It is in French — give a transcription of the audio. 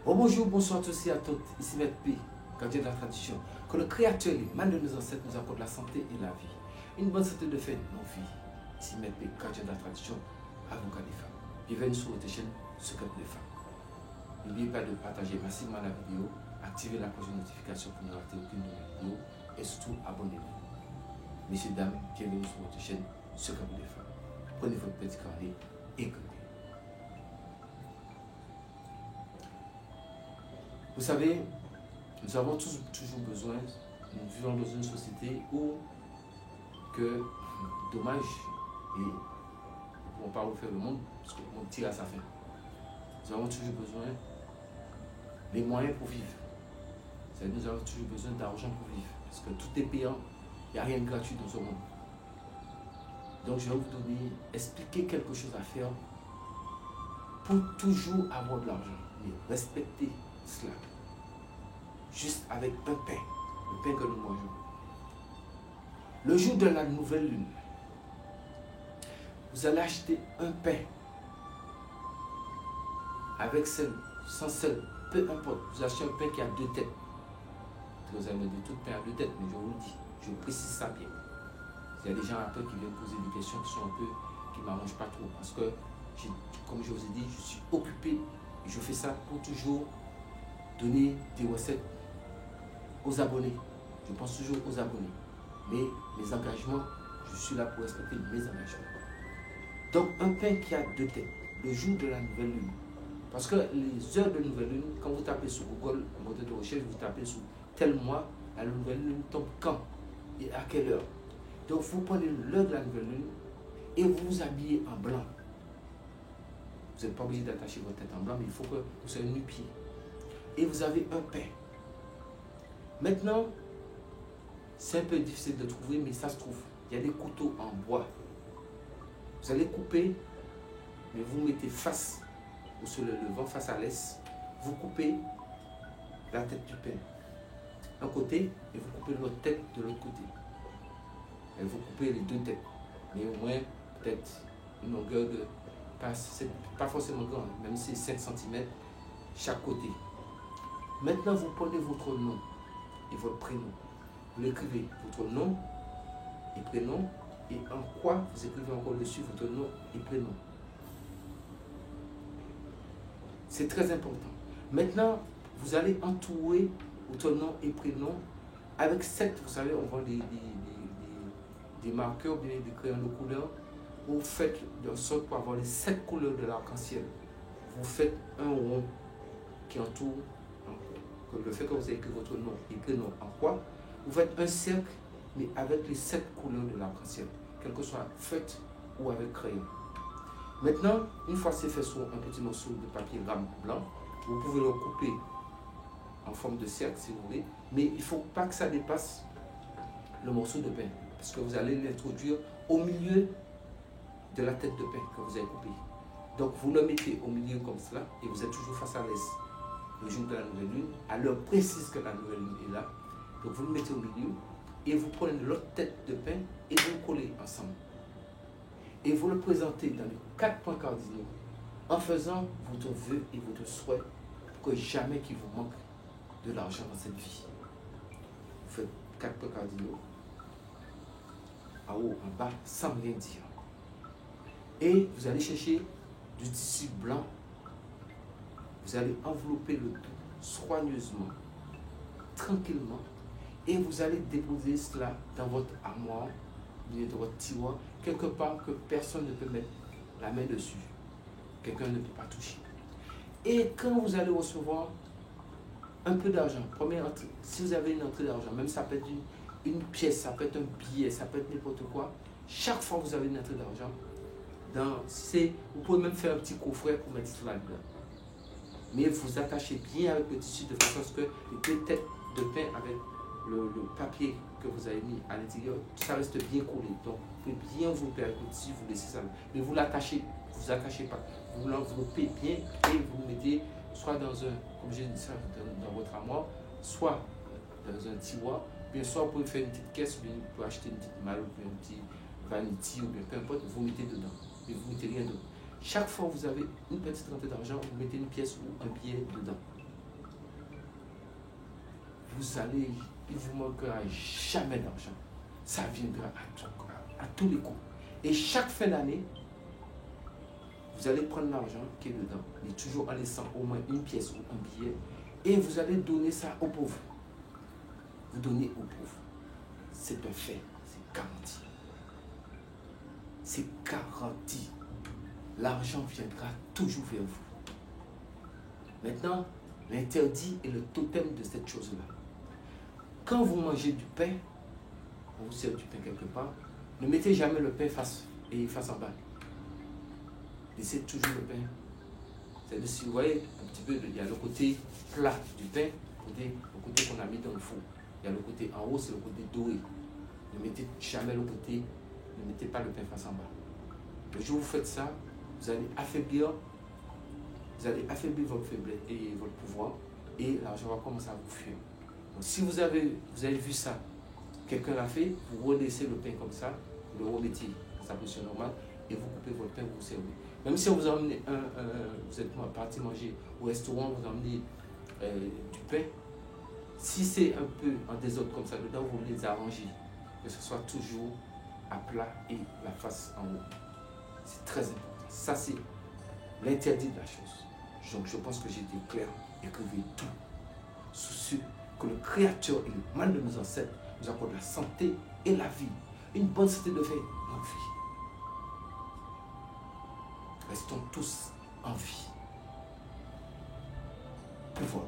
Oh, bonjour, bonsoir à tous et à toutes. Ici Maître P, gardien de la tradition. Que le Créateur, les mains de nos ancêtres, nous accorde la santé et la vie. Une bonne santé de fait, nos vies. Ici Maître P, gardien de la tradition, avocat des femmes. Bienvenue sur votre chaîne Secret des femmes. N'oubliez pas de partager massivement la vidéo, activer la cloche de notification pour ne rater aucune de mes vidéos et surtout abonnez-vous. Messieurs, dames, bienvenue sur votre chaîne Secret des femmes. Prenez votre petit carnet et écoutez. Vous savez, nous avons tous toujours besoin, nous vivons dans une société où que, dommage, et nous ne pouvons pas refaire le monde, parce que le monde tire à sa fin. Nous avons toujours besoin des moyens pour vivre. C'est-à-dire nous avons toujours besoin d'argent pour vivre, parce que tout est payant, il n'y a rien de gratuit dans ce monde. Donc je vais vous donner, expliquer quelque chose à faire pour toujours avoir de l'argent, mais respecter cela. Juste avec un pain, le pain que nous mangeons. Le jour de la nouvelle lune, vous allez acheter un pain avec sel, sans sel, peu importe. Vous achetez un pain qui a 2 têtes. Vous allez me dire tout pain a 2 têtes, mais je vous le dis, je précise ça bien. Il y a des gens après qui viennent poser des questions qui sont un peu, qui ne m'arrangent pas trop. Parce que, comme je vous ai dit, je suis occupé et je fais ça pour toujours donner des recettes aux abonnés. Je pense toujours aux abonnés. Mais mes engagements, je suis là pour respecter mes engagements. Donc, un pain qui a 2 têtes, le jour de la nouvelle lune. Parce que les heures de nouvelle lune, quand vous tapez sur Google, en moteur de recherche, vous tapez sur tel mois, la nouvelle lune tombe quand et à quelle heure. Donc, vous prenez l'heure de la nouvelle lune et vous vous habillez en blanc. Vous n'êtes pas obligé d'attacher votre tête en blanc, mais il faut que vous soyez nu-pied. Et vous avez un pain. Maintenant, c'est un peu difficile de trouver, mais ça se trouve. Il y a des couteaux en bois. Vous allez couper, mais vous mettez face au soleil levant, face à l'est. Vous coupez la tête du pain d'un côté et vous coupez l'autre tête de l'autre côté. Et vous coupez les 2 têtes, mais au moins peut-être une longueur de, c'est pas forcément grand, même si c'est 5 cm chaque côté. Maintenant, vous prenez votre nom et votre prénom. Vous l'écrivez, votre nom et prénom, et en quoi vous écrivez encore dessus votre nom et prénom. C'est très important. Maintenant, vous allez entourer votre nom et prénom avec 7, vous savez, on vend des marqueurs, bien des crayons de couleur. Vous faites de sorte pour avoir les 7 couleurs de l'arc-en-ciel. Vous faites un rond qui entoure. Le fait que vous avez écrit votre nom et prénom en quoi, vous faites un cercle, mais avec les 7 couleurs de l'arc-en-ciel, quel que soit feutre ou avec crayon. Maintenant, une fois c'est fait sur un petit morceau de papier gamme blanc, vous pouvez le couper en forme de cercle si vous voulez, mais il ne faut pas que ça dépasse le morceau de pain, parce que vous allez l'introduire au milieu de la tête de pain que vous avez coupé. Donc vous le mettez au milieu comme cela, et vous êtes toujours face à l'est. Le jour de la nouvelle lune, à l'heure précise que la nouvelle lune est là. Donc vous le mettez au milieu et vous prenez l'autre tête de pain et vous le collez ensemble. Et vous le présentez dans les 4 points cardinaux en faisant votre vœu et votre souhait pour que jamais qu'il vous manque de l'argent dans cette vie. Vous faites 4 points cardinaux en haut, en bas, sans rien dire. Et vous allez chercher du tissu blanc. Vous allez envelopper le tout soigneusement, tranquillement, et vous allez déposer cela dans votre armoire, dans votre tiroir, quelque part que personne ne peut mettre la main dessus. Quelqu'un ne peut pas toucher. Et quand vous allez recevoir un peu d'argent, première entrée, si vous avez une entrée d'argent, même ça peut être une pièce, ça peut être un billet, ça peut être n'importe quoi, chaque fois que vous avez une entrée d'argent, vous pouvez même faire un petit coffret pour mettre cela dedans. Mais vous attachez bien avec le tissu de façon à ce que les 2 têtes de pain avec le papier que vous avez mis à l'intérieur, ça reste bien collé. Donc vous pouvez bien vous le avec le tissu, vous laissez ça. Mais vous l'attachez, vous attachez pas. Vous l'enveloppez bien et vous le mettez soit dans un, comme j'ai dit ça, dans votre armoire, soit dans un tiroir, bien soit vous pouvez faire une petite caisse, ou bien vous pouvez acheter une petite malle, ou bien un petit vanity, ou bien peu importe, vous mettez dedans. Mais vous ne mettez rien d'autre. Chaque fois que vous avez une petite quantité d'argent, vous mettez une pièce ou un billet dedans. il vous manquera jamais d'argent. Ça viendra à tous les coups. Et chaque fin d'année, vous allez prendre l'argent qui est dedans, mais toujours en laissant au moins une pièce ou un billet, et vous allez donner ça aux pauvres. Vous donnez aux pauvres. C'est un fait, c'est garanti. C'est garanti. L'argent viendra toujours vers vous. Maintenant, l'interdit est le totem de cette chose-là. Quand vous mangez du pain, on vous sert du pain quelque part, ne mettez jamais le pain face en bas. Laissez toujours le pain. C'est-à-dire, si vous voyez un petit peu, il y a le côté plat du pain, le côté qu'on a mis dans le four. Il y a le côté en haut, c'est le côté doré. Ne mettez jamais le côté, ne mettez pas le pain face en bas. Le jour où vous faites ça, vous allez affaiblir votre faiblesse et votre pouvoir, et l'argent va commencer à vous fuir. Donc, si vous avez vu ça, quelqu'un l'a fait, vous relaissez le pain comme ça, vous le remettez à sa position normale, et vous coupez votre pain, vous servez. Même si on vous a amené vous êtes parti manger au restaurant, vous amenez du pain, si c'est un peu en désordre comme ça dedans, vous les arrangez, que ce soit toujours à plat et la face en haut. C'est très important. Ça, c'est l'interdit de la chose. Donc, je pense que j'ai été clair. Écrivez tout. Soucieux que le Créateur et le mal de nos ancêtres nous accordent la santé et la vie. Une bonne santé de vie, longue vie. Restons tous en vie. Pouvoir.